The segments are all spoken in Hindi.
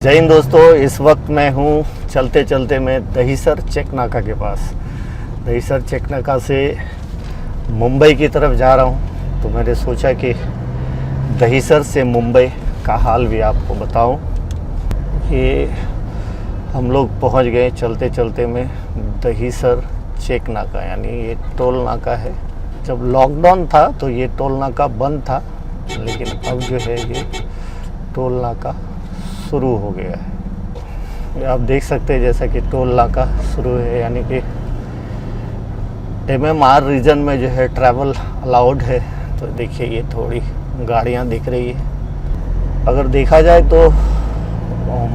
जय हिंद दोस्तों, इस वक्त मैं हूँ चलते चलते मैं दहीसर चेक नाका के पास। दहीसर चेक नाका से मुंबई की तरफ जा रहा हूँ, तो मैंने सोचा कि दहीसर से मुंबई का हाल भी आपको बताऊँ। ये हम लोग पहुँच गए चलते चलते में दहीसर चेक नाका, यानी ये टोल नाका है। जब लॉकडाउन था तो ये टोल नाका बंद था, लेकिन अब जो है ये टोल नाका शुरू हो गया है। आप देख सकते हैं जैसा कि टोल नाका शुरू है, यानी कि MMR रीजन में जो है ट्रैवल अलाउड है। तो देखिए ये थोड़ी गाड़ियां दिख रही है। अगर देखा जाए तो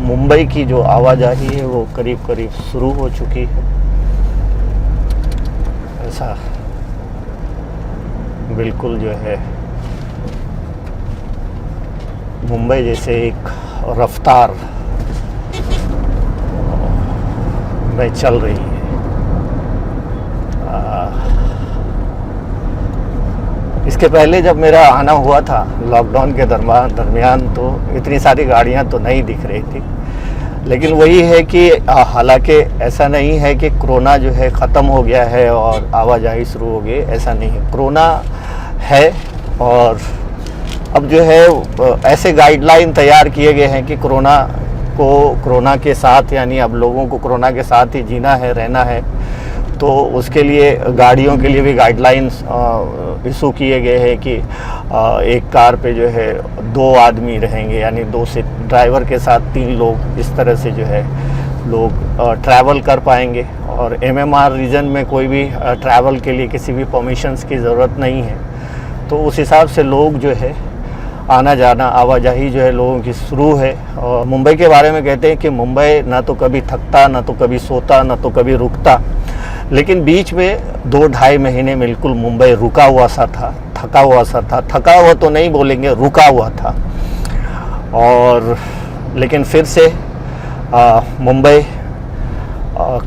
मुंबई की जो आवाजाही है वो करीब करीब शुरू हो चुकी है। ऐसा बिल्कुल जो है मुंबई जैसे एक रफ्तार में चल रही है। इसके पहले जब मेरा आना हुआ था लॉकडाउन के दरमियान तो इतनी सारी गाड़ियां तो नहीं दिख रही थी, लेकिन वही है कि हालांकि ऐसा नहीं है कि कोरोना जो है ख़त्म हो गया है और आवाजाही शुरू हो गई, ऐसा नहीं है। कोरोना है और अब जो है ऐसे गाइडलाइन तैयार किए गए हैं कि कोरोना के साथ, यानी अब लोगों को कोरोना के साथ ही जीना है, रहना है। तो उसके लिए गाड़ियों के लिए भी गाइडलाइंस इशू किए गए हैं कि एक कार पे जो है 2 आदमी रहेंगे, यानी 2 से ड्राइवर के साथ 3 लोग, इस तरह से जो है लोग ट्रैवल कर पाएंगे। और MMR रीजन में कोई भी ट्रैवल के लिए किसी भी परमिशंस की ज़रूरत नहीं है। तो उस हिसाब से लोग जो है आना जाना, आवाजाही जो है लोगों की शुरू है। और मुंबई के बारे में कहते हैं कि मुंबई ना तो कभी थकता, ना तो कभी सोता, ना तो कभी रुकता, लेकिन बीच में 2-2.5 महीने बिल्कुल मुंबई रुका हुआ सा था, थका हुआ सा था। थका हुआ तो नहीं बोलेंगे, रुका हुआ था। और लेकिन फिर से मुंबई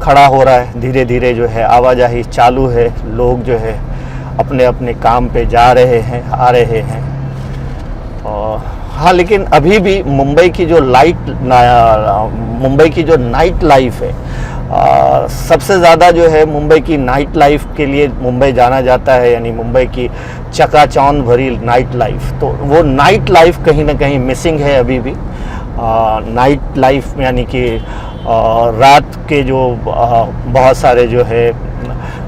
खड़ा हो रहा है, धीरे धीरे जो है आवाजाही चालू है। लोग जो है अपने अपने काम पे जा रहे हैं, आ रहे हैं। हाँ, लेकिन अभी भी मुंबई की जो नाइट लाइफ है, सबसे ज़्यादा जो है मुंबई की नाइट लाइफ के लिए मुंबई जाना जाता है, यानी मुंबई की चकाचौंध भरी नाइट लाइफ। तो वो नाइट लाइफ कहीं ना कहीं मिसिंग है अभी भी। नाइट लाइफ यानी कि रात के जो बहुत सारे जो है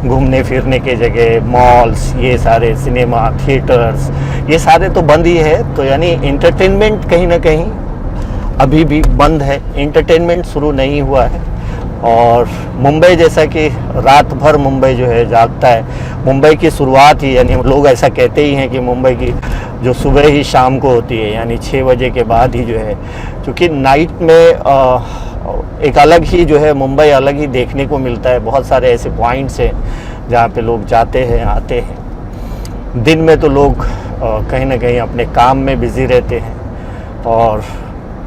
घूमने फिरने के जगह, मॉल्स, ये सारे सिनेमा थिएटर्स, ये सारे तो बंद ही है। तो यानी एंटरटेनमेंट कहीं ना कहीं अभी भी बंद है, एंटरटेनमेंट शुरू नहीं हुआ है। और मुंबई जैसा कि रात भर मुंबई जो है जागता है, मुंबई की शुरुआत ही, यानी लोग ऐसा कहते ही हैं कि मुंबई की जो सुबह ही शाम को होती है, यानी 6 बजे के बाद ही जो है, क्योंकि नाइट में एक अलग ही जो है मुंबई अलग ही देखने को मिलता है। बहुत सारे ऐसे पॉइंट्स हैं जहाँ पे लोग जाते हैं, आते हैं। दिन में तो लोग कहीं ना कहीं अपने काम में बिज़ी रहते हैं। और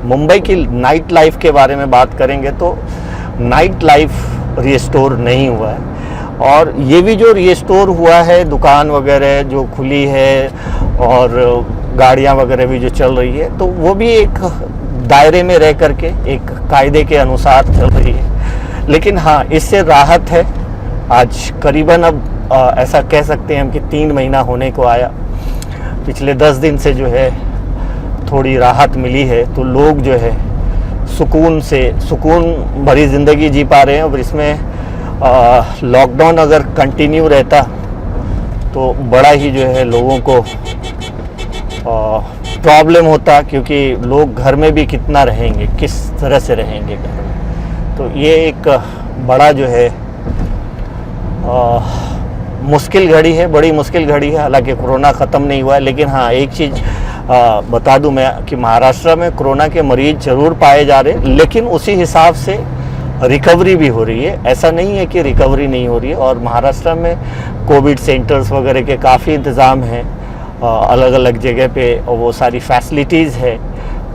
मुंबई की नाइट लाइफ के बारे में बात करेंगे तो नाइट लाइफ रिस्टोर नहीं हुआ है। और ये भी जो रिस्टोर हुआ है, दुकान वगैरह जो खुली है और गाड़ियाँ वगैरह भी जो चल रही है, तो वो भी एक दायरे में रह करके एक कायदे के अनुसार चल रही है। लेकिन हाँ, इससे राहत है। आज करीबन अब ऐसा कह सकते हैं हम कि 3 महीना होने को आया। पिछले 10 दिन से जो है थोड़ी राहत मिली है। तो लोग जो है सुकून भरी ज़िंदगी जी पा रहे हैं। और इसमें लॉकडाउन अगर कंटिन्यू रहता तो बड़ा ही जो है लोगों को प्रॉब्लम होता, क्योंकि लोग घर में भी कितना रहेंगे, किस तरह से रहेंगे घर में। तो ये एक बड़ा जो है मुश्किल घड़ी है, बड़ी मुश्किल घड़ी है। हालांकि कोरोना ख़त्म नहीं हुआ है, लेकिन हाँ, एक चीज़ बता दूं मैं कि महाराष्ट्र में कोरोना के मरीज ज़रूर पाए जा रहे हैं, लेकिन उसी हिसाब से रिकवरी भी हो रही है। ऐसा नहीं है कि रिकवरी नहीं हो रही है। और महाराष्ट्र में कोविड सेंटर्स वगैरह के काफ़ी इंतज़ाम हैं, अलग अलग जगह पे वो सारी फैसिलिटीज़ है।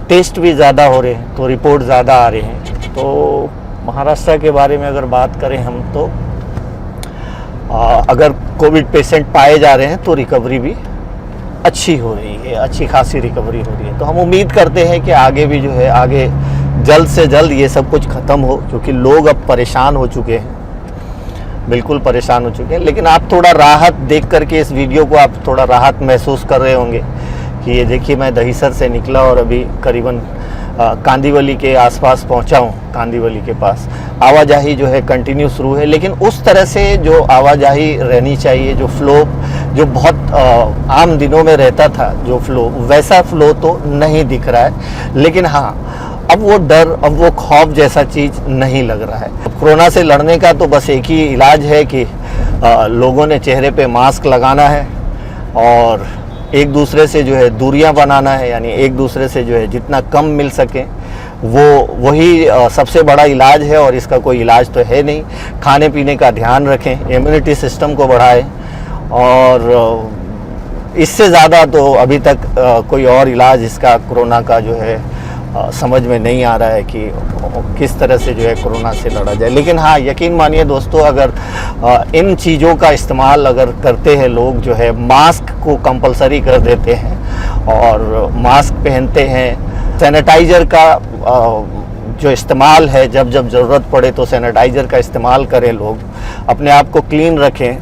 टेस्ट भी ज़्यादा हो रहे हैं, तो रिपोर्ट ज़्यादा आ रहे हैं। तो महाराष्ट्र के बारे में अगर बात करें हम, तो अगर कोविड पेशेंट पाए जा रहे हैं तो रिकवरी भी अच्छी हो रही है, अच्छी खासी रिकवरी हो रही है। तो हम उम्मीद करते हैं कि आगे भी जो है, आगे जल्द से जल्द ये सब कुछ ख़त्म हो, क्योंकि लोग अब परेशान हो चुके हैं, बिल्कुल परेशान हो चुके हैं। लेकिन आप थोड़ा राहत देख करके इस वीडियो को आप थोड़ा राहत महसूस कर रहे होंगे कि ये देखिए मैं दहीसर से निकला और अभी करीबन कांदीवली के आसपास पहुंचा हूं। कांदीवली के पास आवाजाही जो है कंटिन्यू शुरू है, लेकिन उस तरह से जो आवाजाही रहनी चाहिए, जो फ्लो जो बहुत आम दिनों में रहता था, जो फ्लो वैसा फ्लो तो नहीं दिख रहा है। लेकिन हाँ, अब वो डर, अब वो खौफ जैसा चीज़ नहीं लग रहा है। कोरोना से लड़ने का तो बस एक ही इलाज है कि लोगों ने चेहरे पे मास्क लगाना है और एक दूसरे से जो है दूरियां बनाना है, यानी एक दूसरे से जो है जितना कम मिल सके वही सबसे बड़ा इलाज है, और इसका कोई इलाज तो है नहीं। खाने पीने का ध्यान रखें, इम्यूनिटी सिस्टम को बढ़ाएं, और इससे ज़्यादा तो अभी तक कोई और इलाज इसका कोरोना का जो है समझ में नहीं आ रहा है कि किस तरह से जो है कोरोना से लड़ा जाए। लेकिन हाँ, यकीन मानिए दोस्तों, अगर इन चीज़ों का इस्तेमाल अगर करते हैं लोग, जो है मास्क को कंपलसरी कर देते हैं और मास्क पहनते हैं, सैनिटाइज़र का जो इस्तेमाल है, जब जब ज़रूरत पड़े तो सैनिटाइज़र का इस्तेमाल करें, लोग अपने आप को क्लीन रखें,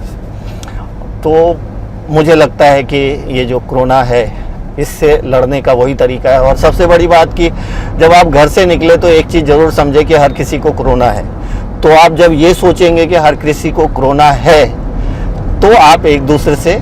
तो मुझे लगता है कि ये जो कोरोना है इससे लड़ने का वही तरीका है। और सबसे बड़ी बात कि जब आप घर से निकले तो एक चीज़ ज़रूर समझे कि हर किसी को कोरोना है। तो आप जब ये सोचेंगे कि हर किसी को कोरोना है, तो आप एक दूसरे से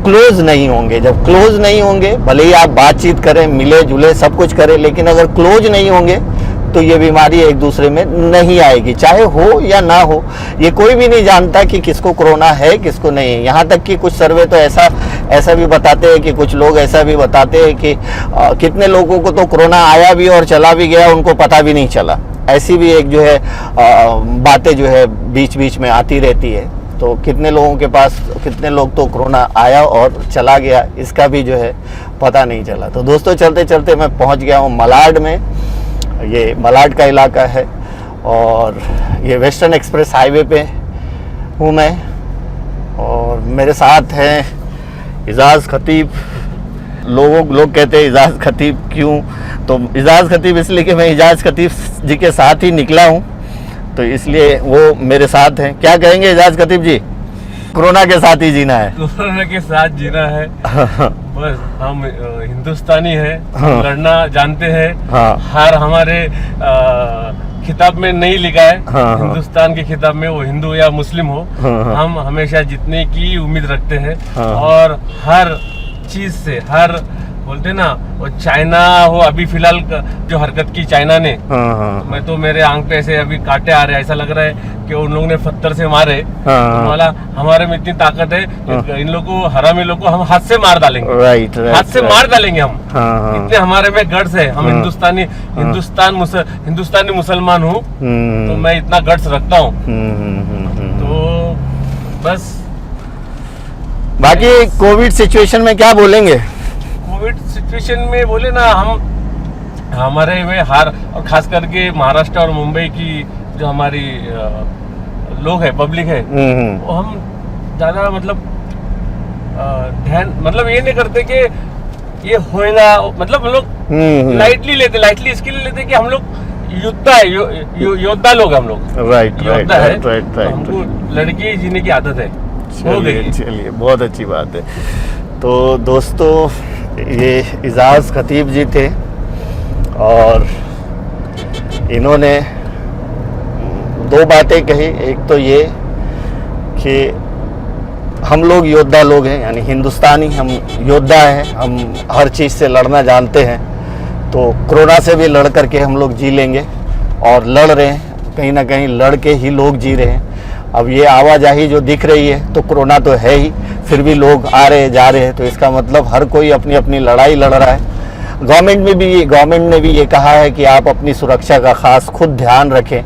क्लोज नहीं होंगे। जब क्लोज नहीं होंगे, भले ही आप बातचीत करें, मिले जुले सब कुछ करें, लेकिन अगर क्लोज नहीं होंगे तो ये बीमारी एक दूसरे में नहीं आएगी, चाहे हो या ना हो। ये कोई भी नहीं जानता कि किसको कोरोना है, किसको नहीं है। यहाँ तक कि कुछ सर्वे तो ऐसा भी बताते हैं कि कुछ लोग ऐसा भी बताते हैं कि कितने लोगों को तो कोरोना आया भी और चला भी गया, उनको पता भी नहीं चला। ऐसी भी एक जो है बातें जो है बीच बीच में आती रहती है। तो कितने लोगों के पास, कितने लोग तो कोरोना आया और चला गया, इसका भी जो है पता नहीं चला। तो दोस्तों, चलते चलते मैं पहुँच गया हूँ मलाड में। ये मलाड का इलाका है और ये वेस्टर्न एक्सप्रेस हाईवे पे हूँ मैं, और मेरे साथ हैं इजाज़ खतीब। लोग कहते हैं इजाज़ खतीब क्यों, तो इजाज़ खतीब इसलिए कि मैं इजाज़ खतीब जी के साथ ही निकला हूँ, तो इसलिए वो मेरे साथ हैं। क्या कहेंगे इजाज़ खतीब जी? कोरोना के साथ ही जीना है, कोरोना के साथ जीना है। बस हम हिंदुस्तानी हैं, हाँ। लड़ना जानते हैं। हाँ। हर हमारे किताब में नहीं लिखा है, हाँ। हिंदुस्तान के किताब में, वो हिंदू या मुस्लिम हो, हाँ। हम हमेशा जीतने की उम्मीद रखते हैं। हाँ। और हर चीज से, हर बोलते ना, वो चाइना हो, अभी फिलहाल जो हरकत की चाइना ने, मैं तो मेरे आंख पे ऐसे अभी कांटे आ रहे हैं। ऐसा लग रहा है कि उन लोगों ने पत्थर से मारे। तो वाला हमारे में इतनी ताकत है, इन लोगों को, हरामी लोगों को हम हाथ से मार डालेंगे। राइट, हाथ से मार डालेंगे हम। हाँ। इतने हमारे में गट्स है। हम हिंदुस्तानी मुसलमान हूँ, तो मैं इतना गट्स रखता हूँ। तो बस बाकी कोविड सिचुएशन में क्या बोलेंगे? कोविड सिचुएशन में बोले ना, हम हमारे में हार, और खास करके महाराष्ट्र और मुंबई की जो हमारी लोग है, पब्लिक है, वो हम ज़्यादा मतलब ध्यान, मतलब ये नहीं करते कि ये होएगा, मतलब हम लोग लाइटली लेते, लाइटली इसके लिए लेते कि हम लोग योद्धा है, योद्धा लोग हम लोग। राइट, योद्धा है, राइट। हमको लड़की जीने की आदत है। चलिए, बहुत अच्छी बात है। तो दोस्तों, ये इजाज़ खतीब जी थे और इन्होंने दो बातें कही। एक तो ये कि हम लोग योद्धा लोग हैं, यानी हिंदुस्तानी हम योद्धा हैं, हम हर चीज़ से लड़ना जानते हैं। तो कोरोना से भी लड़ करके हम लोग जी लेंगे, और लड़ रहे हैं, कहीं ना कहीं लड़ के ही लोग जी रहे हैं। अब ये आवाजाही जो दिख रही है तो कोरोना तो है ही, फिर भी लोग आ रहे जा रहे हैं, तो इसका मतलब हर कोई अपनी अपनी लड़ाई लड़ रहा है। गवर्नमेंट ने भी ये कहा है कि आप अपनी सुरक्षा का खास खुद ध्यान रखें,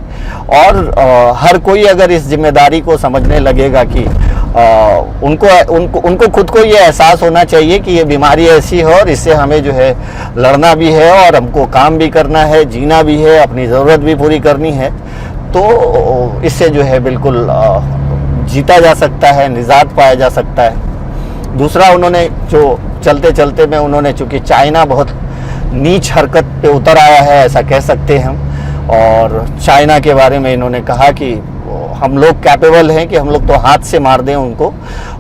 और हर कोई अगर इस जिम्मेदारी को समझने लगेगा कि उनको खुद को ये एहसास होना चाहिए कि ये बीमारी ऐसी है और इससे हमें जो है लड़ना भी है, और हमको काम भी करना है, जीना भी है, अपनी ज़रूरत भी पूरी करनी है, तो इससे जो है बिल्कुल जीता जा सकता है, निजात पाया जा सकता है। दूसरा, उन्होंने जो चलते चलते में उन्होंने, चूँकि चाइना बहुत नीच हरकत पे उतर आया है, ऐसा कह सकते हैं हम। और चाइना के बारे में इन्होंने कहा कि हम लोग कैपेबल हैं कि हम लोग तो हाथ से मार दें उनको,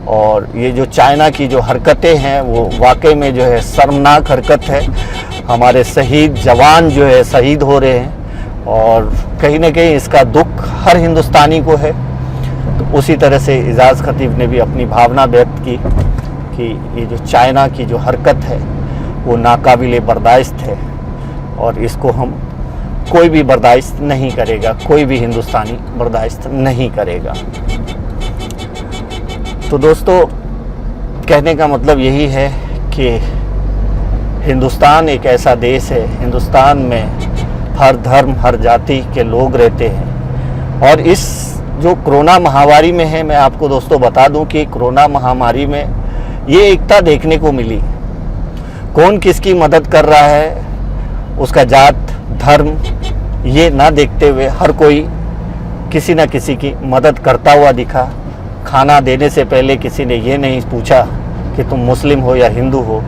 और ये जो चाइना की जो हरकतें हैं वो वाकई में जो है शर्मनाक हरकत है। हमारे शहीद जवान जो है शहीद हो रहे हैं, और कहीं ना कहीं इसका दुख हर हिंदुस्तानी को है। तो उसी तरह से एजाज़ खतीब ने भी अपनी भावना व्यक्त की कि ये जो चाइना की जो हरकत है वो नाकाबिले बर्दाश्त है, और इसको हम कोई भी बर्दाश्त नहीं करेगा, कोई भी हिंदुस्तानी बर्दाश्त नहीं करेगा। तो दोस्तों, कहने का मतलब यही है कि हिंदुस्तान एक ऐसा देश है, हिंदुस्तान में हर धर्म हर जाति के लोग रहते हैं। और इस जो कोरोना महामारी में है, मैं आपको दोस्तों बता दूं कि कोरोना महामारी में ये एकता देखने को मिली। कौन किसकी मदद कर रहा है, उसका जात धर्म ये ना देखते हुए हर कोई किसी न किसी की मदद करता हुआ दिखा। खाना देने से पहले किसी ने ये नहीं पूछा कि तुम मुस्लिम हो या हिंदू हो।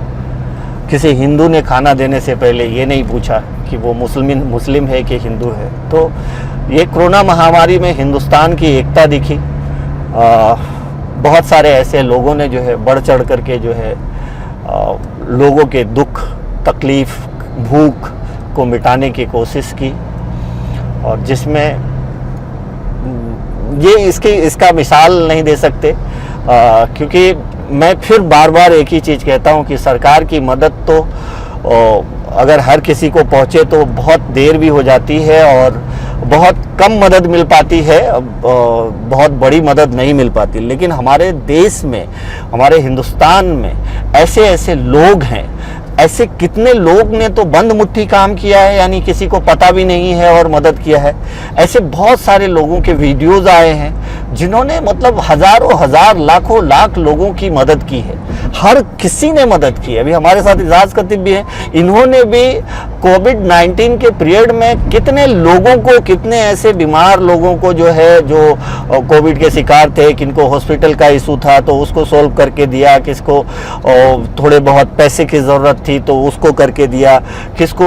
किसी हिंदू ने खाना देने से पहले ये नहीं पूछा कि वो मुस्लिम है कि हिंदू है। तो ये कोरोना महामारी में हिंदुस्तान की एकता दिखी। बहुत सारे ऐसे लोगों ने जो है बढ़ चढ़ करके जो है लोगों के दुख तकलीफ़ भूख को मिटाने की कोशिश की, और जिसमें ये इसका मिसाल नहीं दे सकते, क्योंकि मैं फिर बार बार एक ही चीज़ कहता हूँ कि सरकार की मदद तो अगर हर किसी को पहुँचे तो बहुत देर भी हो जाती है और बहुत कम मदद मिल पाती है, बहुत बड़ी मदद नहीं मिल पाती। लेकिन हमारे देश में, हमारे हिंदुस्तान में ऐसे ऐसे लोग हैं, ऐसे कितने लोग ने तो बंद मुट्ठी काम किया है, यानी किसी को पता भी नहीं है और मदद किया है। ऐसे बहुत सारे लोगों के वीडियोस आए हैं जिन्होंने मतलब हजारों हजार लाखों लाख लोगों की मदद की है। हर किसी ने मदद की है। अभी हमारे साथ एजाज़ खतीब भी हैं, इन्होंने भी कोविड-19 के पीरियड में कितने लोगों को, कितने ऐसे बीमार लोगों को जो है, जो कोविड के शिकार थे, किनको हॉस्पिटल का इशू था तो उसको सोल्व करके दिया, किसको थोड़े बहुत पैसे की ज़रूरत थी तो उसको करके दिया, किसको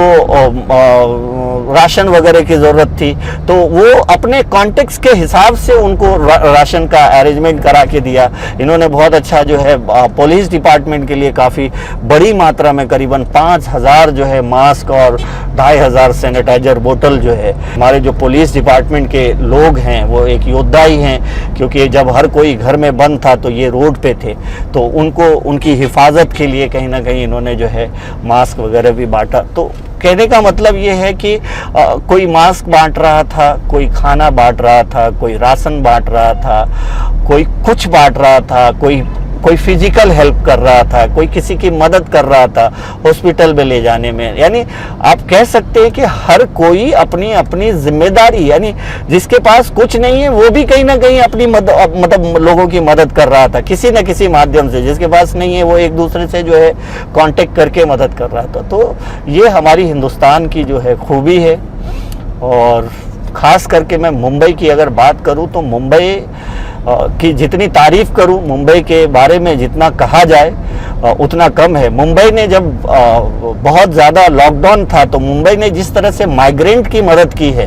राशन वगैरह की ज़रूरत थी तो वो अपने कॉन्टेक्स्ट के हिसाब से उनको राशन का अरेंजमेंट करा के दिया। इन्होंने बहुत अच्छा जो है पुलिस डिपार्टमेंट के लिए काफ़ी बड़ी मात्रा में करीबन 5,000 जो है मास्क और 2,500 सैनिटाइजर बोतल जो है, हमारे जो पुलिस डिपार्टमेंट के लोग हैं वो एक योद्धा ही हैं, क्योंकि जब हर कोई घर में बंद था तो ये रोड पे थे, तो उनको उनकी हिफाजत के लिए कहीं ना कहीं इन्होंने जो है मास्क वगैरह भी बांटा। तो कहने का मतलब ये है कि कोई मास्क बांट रहा था, कोई खाना बांट रहा था, कोई राशन बांट रहा था, कोई कुछ बांट रहा था, कोई फिजिकल हेल्प कर रहा था, कोई किसी की मदद कर रहा था हॉस्पिटल में ले जाने में। यानी आप कह सकते हैं कि हर कोई अपनी अपनी जिम्मेदारी, यानी जिसके पास कुछ नहीं है वो भी कहीं ना कहीं अपनी मतलब लोगों की मदद कर रहा था किसी न किसी माध्यम से। जिसके पास नहीं है वो एक दूसरे से जो है कांटेक्ट करके मदद कर रहा था। तो ये हमारी हिंदुस्तान की जो है खूबी है। और ख़ास करके मैं मुंबई की अगर बात करूं तो मुंबई की जितनी तारीफ़ करूं, मुंबई के बारे में जितना कहा जाए उतना कम है। मुंबई ने जब बहुत ज़्यादा लॉकडाउन था तो मुंबई ने जिस तरह से माइग्रेंट की मदद की है,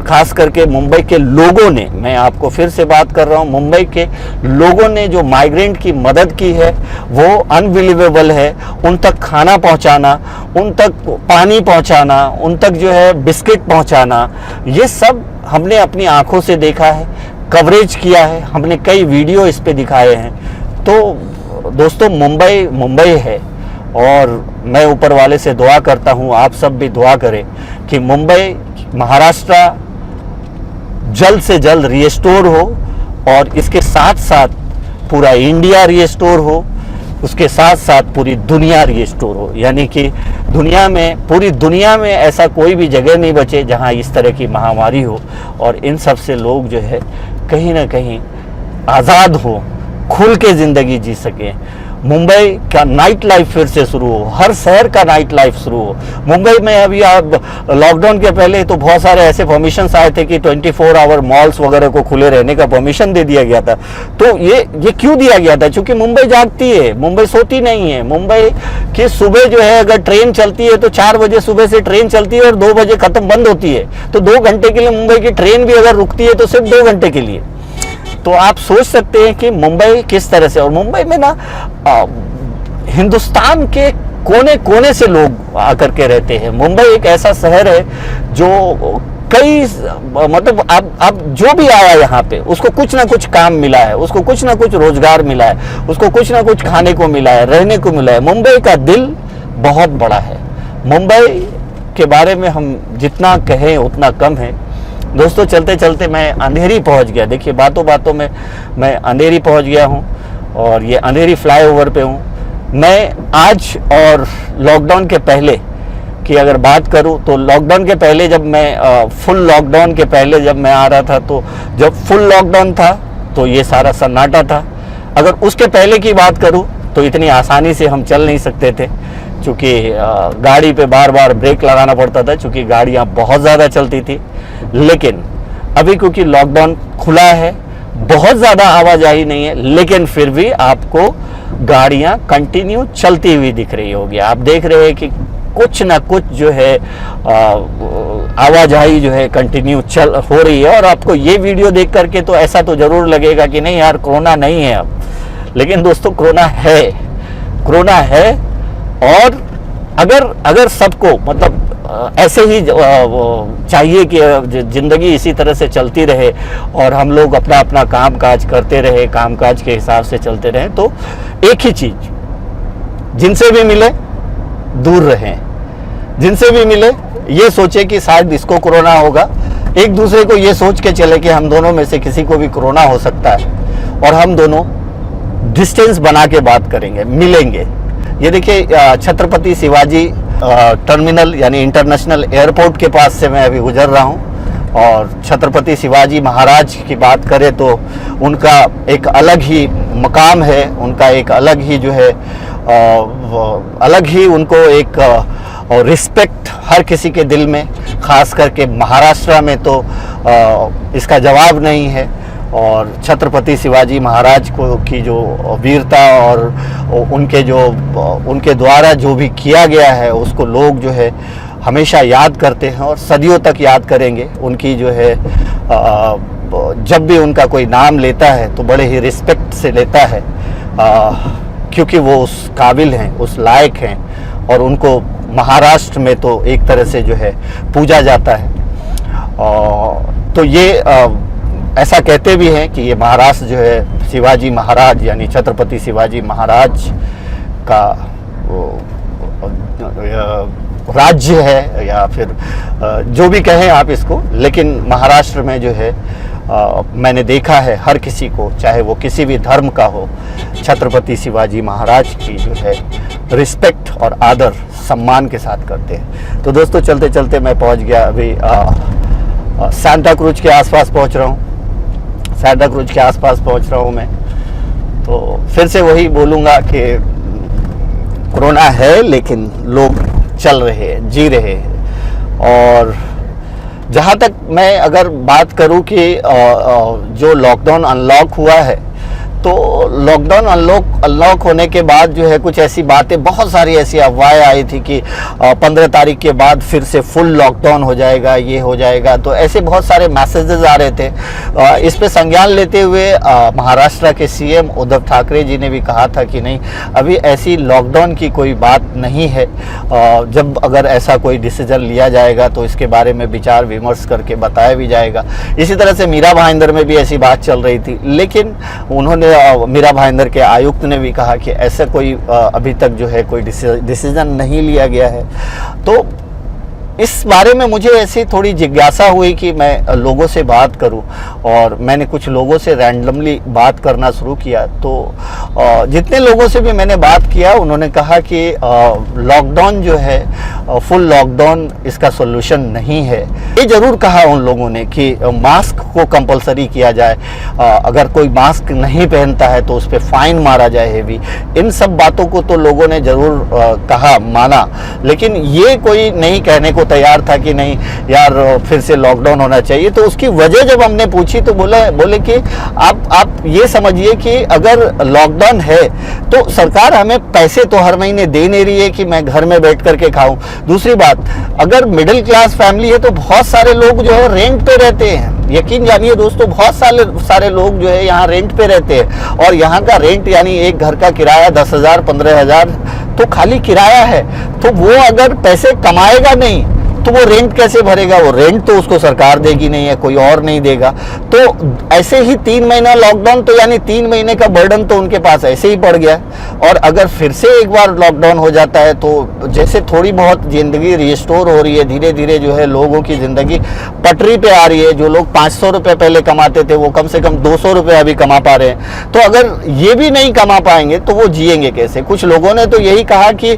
ख़ास करके मुंबई के लोगों ने, मैं आपको फिर से बात कर रहा हूं, मुंबई के लोगों ने जो माइग्रेंट की मदद की है वो अनबिलीवेबल है। उन तक खाना पहुंचाना, उन तक पानी पहुंचाना, उन तक जो है बिस्किट पहुंचाना, ये सब हमने अपनी आंखों से देखा है, कवरेज किया है, हमने कई वीडियो इस पे दिखाए हैं। तो दोस्तों, मुंबई है, और मैं ऊपर वाले से दुआ करता हूँ, आप सब भी दुआ करें कि मुंबई, महाराष्ट्र जल्द से जल्द रिस्टोर हो, और इसके साथ साथ पूरा इंडिया रिस्टोर हो, उसके साथ साथ पूरी दुनिया रिस्टोर हो। यानी कि दुनिया में, पूरी दुनिया में ऐसा कोई भी जगह नहीं बचे जहाँ इस तरह की महामारी हो, और इन सब से लोग जो है कहीं ना कहीं आज़ाद हो, खुल के ज़िंदगी जी सकें। मुंबई का नाइट लाइफ फिर से शुरू हो, हर शहर का नाइट लाइफ शुरू हो। मुंबई में अभी आप लॉकडाउन के पहले तो बहुत सारे ऐसे परमिशंस आए थे कि 24 आवर मॉल्स वगैरह को खुले रहने का परमिशन दे दिया गया था। तो ये क्यों दिया गया था? क्योंकि मुंबई जागती है, मुंबई सोती नहीं है। मुंबई की सुबह जो है अगर ट्रेन चलती है तो 4 बजे सुबह से ट्रेन चलती है और 2 बजे खत्म बंद होती है। तो 2 घंटे के लिए मुंबई की ट्रेन भी अगर रुकती है तो सिर्फ 2 घंटे के लिए। तो आप सोच सकते हैं कि मुंबई किस तरह से, और मुंबई में ना हिंदुस्तान के कोने कोने से लोग आकर के रहते हैं। मुंबई एक ऐसा शहर है जो कई मतलब अब जो भी आया यहाँ पे उसको कुछ ना कुछ काम मिला है, उसको कुछ ना कुछ रोजगार मिला है, उसको कुछ ना कुछ खाने को मिला है, रहने को मिला है। मुंबई का दिल बहुत बड़ा है। मुंबई के बारे में हम जितना कहें उतना कम है। दोस्तों चलते चलते मैं अंधेरी पहुंच गया। देखिए बातों बातों में मैं अंधेरी पहुंच गया हूं और ये अंधेरी फ्लाईओवर पे हूं। मैं आज और लॉकडाउन के पहले की अगर बात करूं तो लॉकडाउन के पहले जब मैं फुल लॉकडाउन के पहले जब मैं आ रहा था, तो जब फुल लॉकडाउन था तो ये सारा सन्नाटा था। अगर उसके पहले की बात करूं तो इतनी आसानी से हम चल नहीं सकते थे, क्योंकि गाड़ी पे बार बार ब्रेक लगाना पड़ता था, क्योंकि गाड़ियां बहुत ज़्यादा चलती थी। लेकिन अभी क्योंकि लॉकडाउन खुला है, बहुत ज़्यादा आवाजाही नहीं है, लेकिन फिर भी आपको गाड़ियां कंटिन्यू चलती हुई दिख रही होगी। आप देख रहे हैं कि कुछ ना कुछ जो है आवाजाही जो है कंटिन्यू चल हो रही है। और आपको ये वीडियो देख करके तो ऐसा तो ज़रूर लगेगा कि नहीं यार कोरोना नहीं है अब, लेकिन दोस्तों कोरोना है, कोरोना है। और अगर सबको मतलब ऐसे ही चाहिए कि ज़िंदगी इसी तरह से चलती रहे और हम लोग अपना अपना काम काज करते रहे, काम काज के हिसाब से चलते रहें, तो एक ही चीज़, जिनसे भी मिले दूर रहें, जिनसे भी मिले ये सोचे कि शायद इसको कोरोना होगा। एक दूसरे को ये सोच के चले कि हम दोनों में से किसी को भी कोरोना हो सकता है, और हम दोनों डिस्टेंस बना के बात करेंगे, मिलेंगे। ये देखिए छत्रपति शिवाजी टर्मिनल यानी इंटरनेशनल एयरपोर्ट के पास से मैं अभी गुजर रहा हूँ। और छत्रपति शिवाजी महाराज की बात करें तो उनका एक अलग ही मकाम है, उनका एक अलग ही जो है अलग ही उनको एक रिस्पेक्ट हर किसी के दिल में, खास करके महाराष्ट्र में तो इसका जवाब नहीं है। और छत्रपति शिवाजी महाराज को की जो वीरता और उनके द्वारा जो भी किया गया है उसको लोग जो है हमेशा याद करते हैं और सदियों तक याद करेंगे। उनकी जो है जब भी उनका कोई नाम लेता है तो बड़े ही रिस्पेक्ट से लेता है, क्योंकि वो उस काबिल हैं, उस लायक हैं, और उनको महाराष्ट्र में तो एक तरह से जो है पूजा जाता है। तो ये ऐसा कहते भी हैं कि ये महाराष्ट्र जो है शिवाजी महाराज यानी छत्रपति शिवाजी महाराज का राज्य है, या फिर जो भी कहें आप इसको। लेकिन महाराष्ट्र में जो है मैंने देखा है हर किसी को, चाहे वो किसी भी धर्म का हो, छत्रपति शिवाजी महाराज की जो है रिस्पेक्ट और आदर सम्मान के साथ करते हैं। तो दोस्तों चलते चलते मैं पहुंच गया अभी सांता क्रूज के आसपास पहुंच रहा हूं। सांता क्रूज के आसपास पहुंच रहा हूं मैं। तो फिर से वही बोलूँगा कि कोरोना है लेकिन लोग चल रहे हैं, जी रहे हैं। और जहाँ तक मैं अगर बात करूँ कि जो लॉकडाउन अनलॉक हुआ है, तो लॉकडाउन अनलॉक होने के बाद जो है कुछ ऐसी बातें, बहुत सारी ऐसी अफवाहें आई थी कि 15 तारीख के बाद फिर से फुल लॉकडाउन हो जाएगा, ये हो जाएगा। तो ऐसे बहुत सारे मैसेजेस आ रहे थे। इस पे संज्ञान लेते हुए महाराष्ट्र के सीएम उद्धव ठाकरे जी ने भी कहा था कि नहीं, अभी ऐसी लॉकडाउन की कोई बात नहीं है। जब अगर ऐसा कोई डिसीजन लिया जाएगा तो इसके बारे में विचार विमर्श करके बताया भी जाएगा। इसी तरह से मीरा भाईंदर में भी ऐसी बात चल रही थी, लेकिन उन्होंने मीरा भाईंदर के आयुक्त ने भी कहा कि ऐसा कोई अभी तक जो है कोई डिसीजन नहीं लिया गया है। तो इस बारे में मुझे ऐसी थोड़ी जिज्ञासा हुई कि मैं लोगों से बात करूं, और मैंने कुछ लोगों से रैंडमली बात करना शुरू किया। तो जितने लोगों से भी मैंने बात किया, उन्होंने कहा कि लॉकडाउन जो है, फुल लॉकडाउन इसका सॉल्यूशन नहीं है। ये ज़रूर कहा उन लोगों ने कि मास्क को कंपलसरी किया जाए, अगर कोई मास्क नहीं पहनता है तो उस पर फाइन मारा जाए हेवी। इन सब बातों को तो लोगों ने ज़रूर कहा, माना, लेकिन ये कोई नहीं कहने को तैयार था कि नहीं यार फिर से लॉकडाउन होना चाहिए। तो उसकी वजह जब हमने पूछी तो बोले कि आप ये समझिए कि अगर लॉकडाउन है तो सरकार हमें पैसे तो हर महीने दे नहीं रही है कि मैं घर में बैठ करके खाऊं। दूसरी बात, अगर मिडिल क्लास फैमिली है तो बहुत सारे लोग जो है रेंट पे रहते हैं। यकीन जानिए दोस्तों, बहुत सारे लोग जो है यहाँ रेंट पे रहते हैं, और यहाँ का रेंट यानी एक घर का किराया 10,000 15,000 तो खाली किराया है। तो वो अगर पैसे कमाएगा नहीं तो वो रेंट कैसे भरेगा? वो रेंट तो उसको सरकार देगी नहीं है, कोई और नहीं देगा। तो ऐसे ही 3 महीना लॉकडाउन, तो यानी 3 महीने का बर्डन तो उनके पास ऐसे ही पड़ गया। और अगर फिर से एक बार लॉकडाउन हो जाता है तो जैसे थोड़ी बहुत ज़िंदगी रिस्टोर हो रही है, धीरे धीरे जो है लोगों की ज़िंदगी पटरी पे आ रही है। जो लोग 500 रुपये पहले कमाते थे वो कम से कम 200 रुपये अभी कमा पा रहे हैं। तो अगर ये भी नहीं कमा पाएंगे तो वो जिएंगे कैसे? कुछ लोगों ने तो यही कहा कि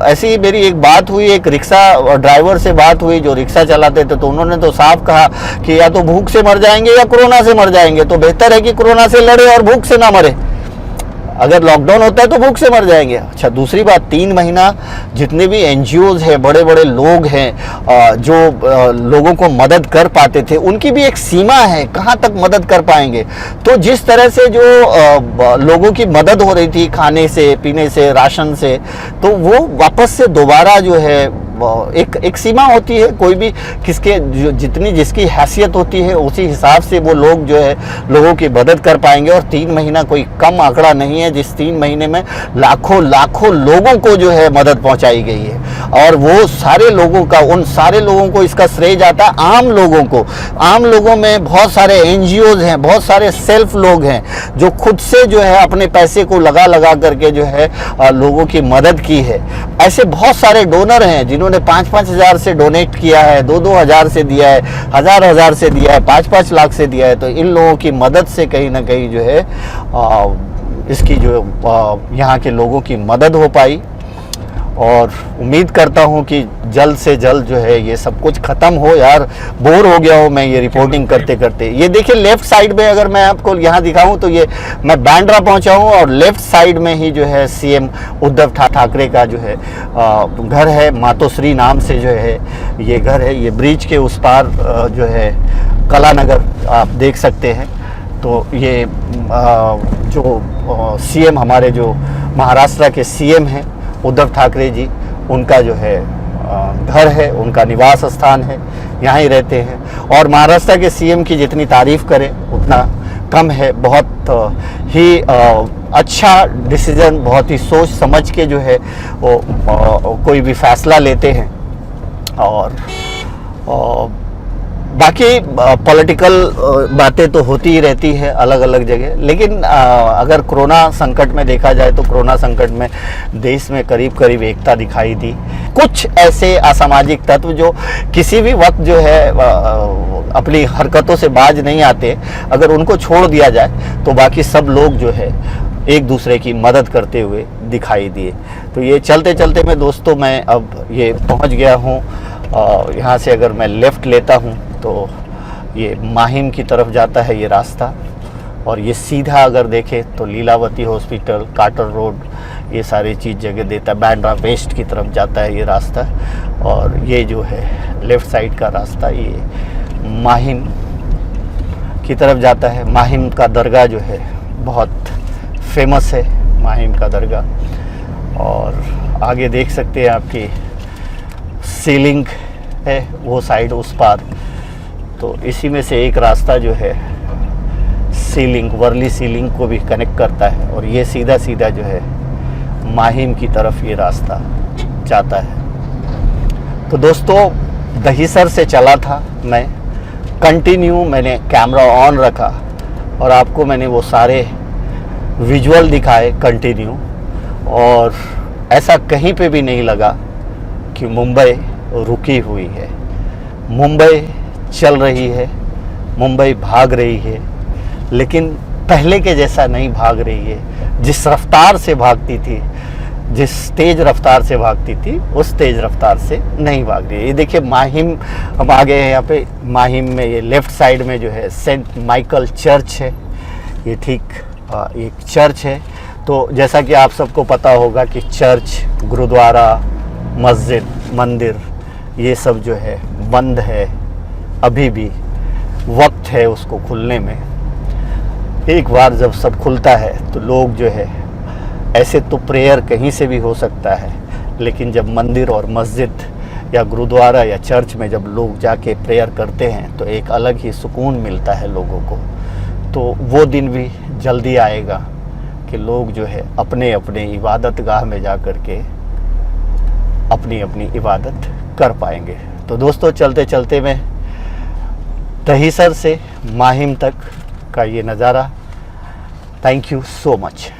ऐसी मेरी एक बात हुई, एक रिक्शा ड्राइवर से बात हुई जो रिक्शा चलाते थे, तो उन्होंने तो साफ कहा कि या तो भूख से मर जाएंगे या कोरोना से मर जाएंगे, तो बेहतर है कि कोरोना से लड़े और भूख से ना मरे। अगर लॉकडाउन होता है तो भूख से मर जाएंगे। अच्छा, दूसरी बात, 3 महीना जितने भी एनजीओज हैं, बड़े बड़े लोग हैं जो लोगों को मदद कर पाते थे, उनकी भी एक सीमा है, कहाँ तक मदद कर पाएंगे। तो जिस तरह से जो लोगों की मदद हो रही थी खाने से, पीने से, राशन से, तो वो वापस से दोबारा जो है एक सीमा होती है। कोई भी जितनी जिसकी हैसियत होती है उसी हिसाब से वो लोग जो है लोगों की मदद कर पाएंगे। और 3 महीना कोई कम आंकड़ा नहीं है, जिस 3 महीने में लाखों लोगों को जो है मदद पहुंचाई गई है। और वो सारे लोगों का, उन सारे लोगों को इसका श्रेय जाता है आम लोगों को। आम लोगों में बहुत सारे एनजीओज हैं, बहुत सारे सेल्फ लोग हैं जो खुद से जो है अपने पैसे को लगा करके जो है लोगों की मदद की है। ऐसे बहुत सारे डोनर हैं जिन्होंने 5-5 हज़ार से डोनेट किया है, 2-2 हज़ार से दिया है, हज़ार से दिया है, 5-5 लाख से दिया है। तो इन लोगों की मदद से कहीं ना कहीं जो है इसकी जो यहाँ के लोगों की मदद हो पाई। और उम्मीद करता हूँ कि जल्द से जल्द जो है ये सब कुछ ख़त्म हो। यार बोर हो गया हूँ मैं ये रिपोर्टिंग करते करते। ये देखिए लेफ़्ट साइड में अगर मैं आपको यहाँ दिखाऊँ तो ये मैं बांद्रा पहुँचा हूँ, और लेफ़्ट साइड में ही जो है सीएम उद्धव ठाकरे का जो है घर है। मातोश्री नाम से जो है ये घर है। ये ब्रिज के उस पार जो है कलानगर आप देख सकते हैं। तो ये जो सीएम हमारे जो महाराष्ट्र के सीएम हैं उद्धव ठाकरे जी, उनका जो है घर है, उनका निवास स्थान है, यहाँ ही रहते हैं। और महाराष्ट्र के सीएम की जितनी तारीफ़ करें उतना कम है। बहुत ही अच्छा डिसीजन, बहुत ही सोच समझ के जो है वो कोई भी फैसला लेते हैं। और बाकी पॉलिटिकल बातें तो होती ही रहती है अलग अलग जगह, लेकिन अगर कोरोना संकट में देखा जाए तो कोरोना संकट में देश में करीब करीब एकता दिखाई दी। कुछ ऐसे असामाजिक तत्व जो किसी भी वक्त जो है अपनी हरकतों से बाज नहीं आते, अगर उनको छोड़ दिया जाए तो बाकी सब लोग जो है एक दूसरे की मदद करते हुए दिखाई दिए। तो ये चलते चलते मैं दोस्तों मैं अब ये पहुंच गया हूँ। यहाँ से अगर मैं लेफ़्ट लेता हूँ तो ये माहिम की तरफ जाता है ये रास्ता, और ये सीधा अगर देखें तो लीलावती हॉस्पिटल, काटर रोड, ये सारी चीज़ जगह देता है। बांद्रा वेस्ट की तरफ जाता है ये रास्ता, और ये जो है लेफ़्ट साइड का रास्ता ये माहिम की तरफ जाता है। माहिम का दरगाह जो है बहुत फेमस है, माहिम का दरगाह। और आगे देख सकते हैं आपकी सीलिंग है वो साइड उस पार। तो इसी में से एक रास्ता जो है सीलिंग, वर्ली सीलिंग को भी कनेक्ट करता है, और ये सीधा सीधा जो है माहिम की तरफ ये रास्ता जाता है। तो दोस्तों दहीसर से चला था मैं, कंटिन्यू मैंने कैमरा ऑन रखा और आपको मैंने वो सारे विजुअल दिखाए कंटिन्यू, और ऐसा कहीं पे भी नहीं लगा कि मुंबई रुकी हुई है। मुंबई चल रही है, मुंबई भाग रही है, लेकिन पहले के जैसा नहीं भाग रही है। जिस रफ्तार से भागती थी, जिस तेज़ रफ्तार से भागती थी, उस तेज़ रफ्तार से नहीं भाग रही है। ये देखिए माहिम, हम आ गए हैं यहाँ पे माहिम में। ये लेफ़्ट साइड में जो है सेंट माइकल चर्च है, ये ठीक एक चर्च है। तो जैसा कि आप सबको पता होगा कि चर्च, गुरुद्वारा, मस्जिद, मंदिर, ये सब जो है बंद है। अभी भी वक्त है उसको खुलने में। एक बार जब सब खुलता है तो लोग जो है, ऐसे तो प्रेयर कहीं से भी हो सकता है, लेकिन जब मंदिर और मस्जिद या गुरुद्वारा या चर्च में जब लोग जाके प्रेयर करते हैं तो एक अलग ही सुकून मिलता है लोगों को। तो वो दिन भी जल्दी आएगा कि लोग जो है अपने अपने इबादत गाह में जा कर के अपनी अपनी इबादत कर पाएंगे। तो दोस्तों, चलते चलते मैं दहीसर से माहिम तक का ये नज़ारा, थैंक यू सो मच।